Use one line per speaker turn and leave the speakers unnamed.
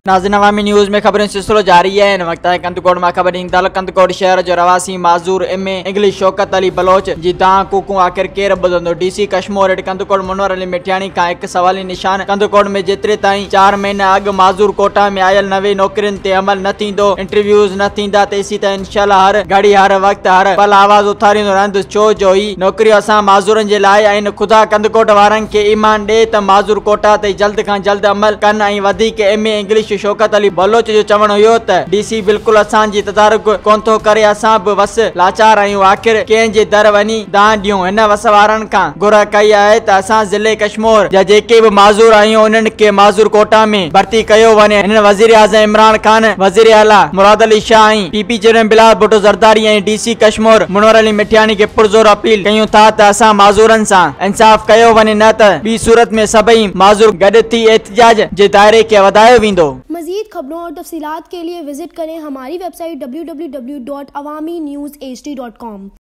नाज़रीन अवामी न्यूज़ में खबरें सिलसिलो जारी है। वक्त है कंदकोट में खबर इंदल कंदकोट शहर जो रवासी माजूर M A English Shaukat Ali Baloch जी दां कुकू आखिर केर बदंदो डीसी कश्मीर हेठ कंदकोट मुनवर अली मिठियाणी का एक सवाली निशान। कंदकोट में जेतरे ताईं 4 महीना अग माजूर कोटा में आयल नवे नौकरियों ते अमल न थींदो, इंटरव्यूज न थींदा तेसी त इंशाअल्लाह हर घड़ी हर वक्त हर पल आवाज उथारींदो रहंदो। छो जो ही नौकरी असां माजूरन जे लाइ आहिनि। खुदा कंदकोट वारनि खे ईमान ॾे त माजूर कोटा ते जल्द खां जल्द अमल कनि ऐं वधीक M A English Shaukat Ali Baloch जो चवण हुयो त डीसी बिल्कुल असांजी तदारुक कोन थो करे, असां बि बस लाचार आहियूं। आखिर कंहिंजे दर वञी दां ॾियूं। हिन वस वारनि खां घुर कई आहे त असां ज़िले कश्मीर जा जेके बि माजूर आहियूं उन्हनि खे माजूर कोटा में भर्ती कयो वञे। हिन वज़ीर आज़म इमरान खान, वज़ीर आला मुराद अली शाह ऐं पीपी चेयरमैन बिलाल भुट्टो ज़रदारी ऐं डीसी कश्मीर मुनवर अली मिठियाणी खे पुरज़ोर अपील कयूं था त असां माजूरनि सां इंसाफ़ कयो वञे, न त ॿी सूरत में सभई माजूर गॾु थी एहतिजाज जे दायरे खे वधायो वेंदो।
मज़ीद खबरों और तफसीलात के लिए विजिट करें हमारी वेबसाइट www.awamiNewsHD.com।